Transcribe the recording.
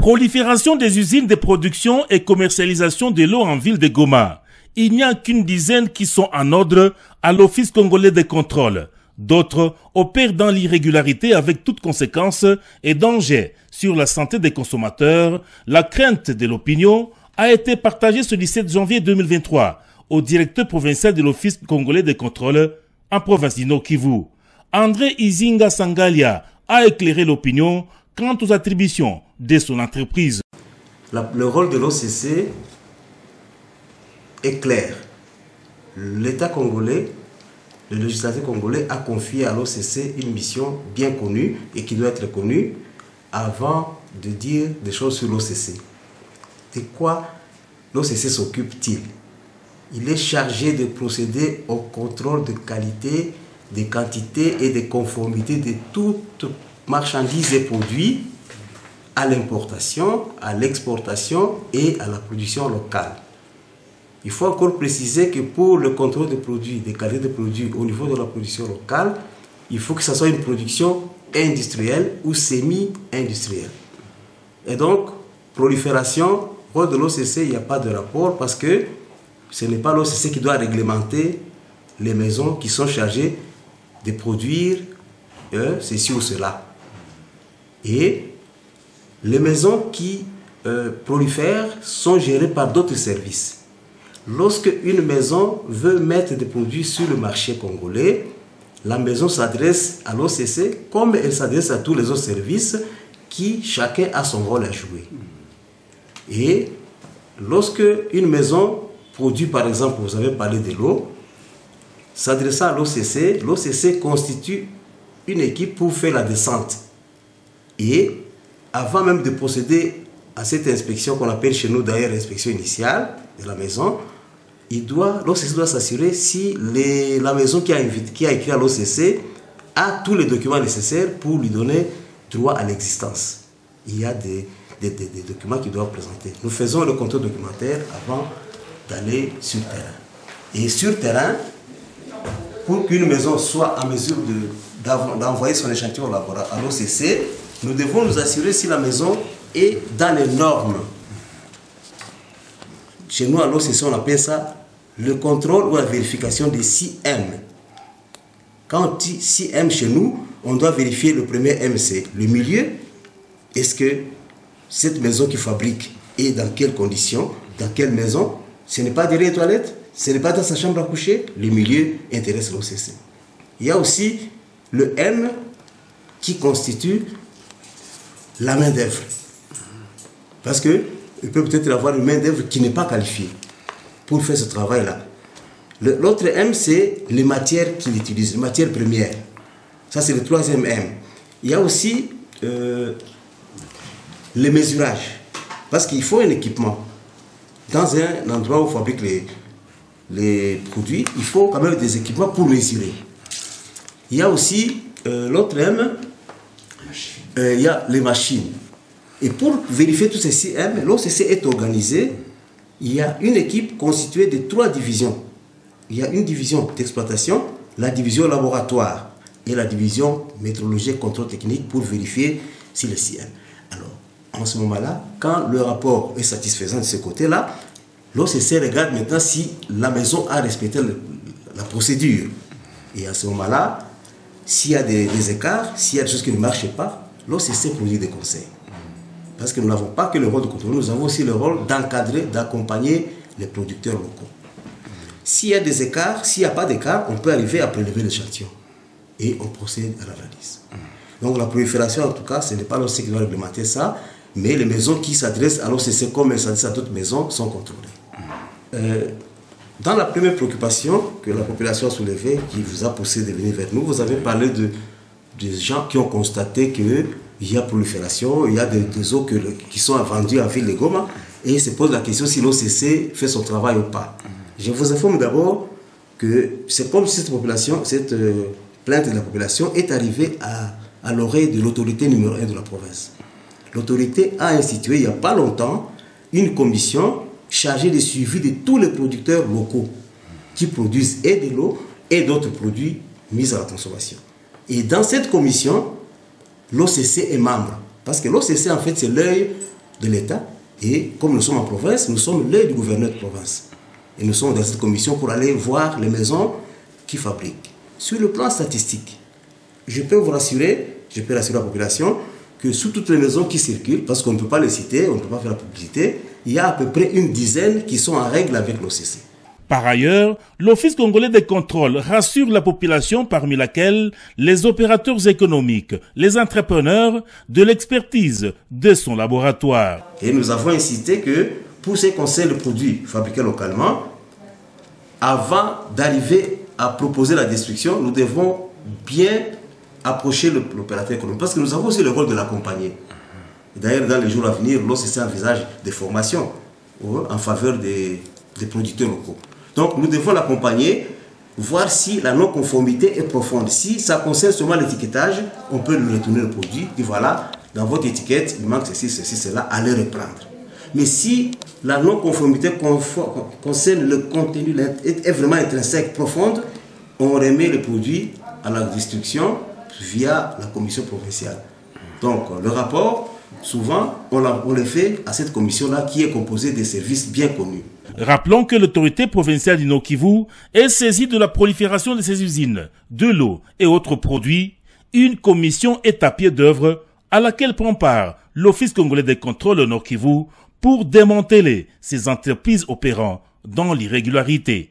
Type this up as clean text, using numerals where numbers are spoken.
Prolifération des usines de production et commercialisation de l'eau en ville de Goma. Il n'y a qu'une dizaine qui sont en ordre à l'Office congolais de contrôle. D'autres opèrent dans l'irrégularité avec toutes conséquences et dangers sur la santé des consommateurs. La crainte de l'opinion a été partagée ce 17 janvier 2023 au directeur provincial de l'Office congolais de contrôle en province du Nord Kivu. André Izinga Sangalia a éclairé l'opinion quant aux attributions de son entreprise. Le rôle de l'OCC est clair. L'État congolais, le législateur congolais a confié à l'OCC une mission bien connue et qui doit être connue avant de dire des choses sur l'OCC. De quoi l'OCC s'occupe-t-il? Il est chargé de procéder au contrôle de qualité, des quantités et des conformités de toutes marchandises et produits à l'importation, à l'exportation et à la production locale. Il faut encore préciser que pour le contrôle des produits, des qualités de produits au niveau de la production locale, il faut que ce soit une production industrielle ou semi-industrielle. Et donc, prolifération, rôle de l'OCC, il n'y a pas de rapport parce que ce n'est pas l'OCC qui doit réglementer les maisons qui sont chargées de produire ceci ou cela. Et les maisons qui prolifèrent sont gérées par d'autres services. Lorsque une maison veut mettre des produits sur le marché congolais, la maison s'adresse à l'OCC comme elle s'adresse à tous les autres services qui chacun a son rôle à jouer. Et lorsque une maison produit, par exemple, vous avez parlé de l'eau, s'adressant à l'OCC, l'OCC constitue une équipe pour faire la descente. Et avant même de procéder à cette inspection qu'on appelle chez nous d'ailleurs inspection initiale de la maison, l'OCC doit s'assurer si la maison qui a écrit à l'OCC a tous les documents nécessaires pour lui donner droit à l'existence. Il y a des documents qu'il doit présenter. Nous faisons le contrôle documentaire avant d'aller sur terrain. Et sur terrain, pour qu'une maison soit en mesure d'envoyer son échantillon à l'OCC, nous devons nous assurer si la maison est dans les normes. Chez nous, à l'OCC, on appelle ça le contrôle ou la vérification des 6M. Quand on dit 6M chez nous, on doit vérifier le premier M, c'est le milieu. Est-ce que cette maison qui fabrique est dans quelles conditions, dans quelle maison? Ce n'est pas derrière les toilettes, ce n'est pas dans sa chambre à coucher. Le milieu intéresse l'OCC. Il y a aussi le M qui constitue la main-d'œuvre. Parce qu'il peut peut-être avoir une main-d'œuvre qui n'est pas qualifiée pour faire ce travail-là. L'autre M, c'est les matières qu'il utilise, les matières premières. Ça, c'est le troisième M. Il y a aussi les mesurages. Parce qu'il faut un équipement. Dans un endroit où on fabrique les produits, il faut quand même des équipements pour mesurer. Il y a aussi l'autre M, il y a les machines. Et pour vérifier tous ces 6 M, l'OCC est organisé. Il y a une équipe constituée de 3 divisions. Il y a une division d'exploitation, la division laboratoire et la division métrologie et contrôle technique pour vérifier si les 6 M. Alors, en ce moment-là, quand le rapport est satisfaisant de ce côté-là, l'OCC regarde maintenant si la maison a respecté la procédure. Et à ce moment-là, s'il y a des écarts, s'il y a des choses qui ne marchent pas, l'OCC produit des conseils. Parce que nous n'avons pas que le rôle de contrôle, nous avons aussi le rôle d'encadrer, d'accompagner les producteurs locaux. S'il y a des écarts, s'il n'y a pas d'écart, on peut arriver à prélever l'échantillon. Et on procède à l'analyse. Donc la prolifération, en tout cas, ce n'est pas l'OCC qui doit réglementer ça, mais les maisons qui s'adressent à l'OCC comme elles s'adressent à d'autres maisons sont contrôlées. Dans la première préoccupation que la population a soulevée, qui vous a poussé de venir vers nous, vous avez parlé de gens qui ont constaté qu'il y a prolifération, il y a des eaux qui sont vendues en ville de Goma, et ils se posent la question si l'OCC fait son travail ou pas. Je vous informe d'abord que c'est comme si cette plainte de la population est arrivée à l'oreille de l'autorité numéro 1 de la province. L'autorité a institué il n'y a pas longtemps une commission chargée de suivi de tous les producteurs locaux qui produisent et de l'eau et d'autres produits mis à la consommation. Et dans cette commission, l'OCC est membre. Parce que l'OCC, en fait, c'est l'œil de l'État. Et comme nous sommes en province, nous sommes l'œil du gouverneur de province. Et nous sommes dans cette commission pour aller voir les maisons qui fabriquent. Sur le plan statistique, je peux vous rassurer, je peux rassurer la population, que sous toutes les maisons qui circulent, parce qu'on ne peut pas les citer, on ne peut pas faire la publicité, il y a à peu près une dizaine qui sont en règle avec l'OCC. Par ailleurs, l'Office congolais des contrôles rassure la population, parmi laquelle les opérateurs économiques, les entrepreneurs, de l'expertise de son laboratoire. Et nous avons incité que pour ce qui concerne les produits fabriqués localement, avant d'arriver à proposer la destruction, nous devons bien approcher l'opérateur économique, parce que nous avons aussi le rôle de l'accompagner. D'ailleurs, dans les jours à venir, l'OCC envisage des formations en faveur des producteurs locaux. Donc, nous devons l'accompagner, voir si la non-conformité est profonde. Si ça concerne seulement l'étiquetage, on peut lui retourner le produit. Et voilà, dans votre étiquette, il manque ceci, cela, allez reprendre. Mais si la non-conformité concerne le contenu, est vraiment intrinsèque, profonde, on remet le produit à la destruction via la commission provinciale. Donc, le rapport, souvent, on le fait à cette commission-là qui est composée des services bien connus. Rappelons que l'autorité provinciale du Nord-Kivu est saisie de la prolifération de ces usines, de l'eau et autres produits. Une commission est à pied d'œuvre à laquelle prend part l'Office congolais des contrôles au Nord-Kivu pour démanteler ces entreprises opérant dans l'irrégularité.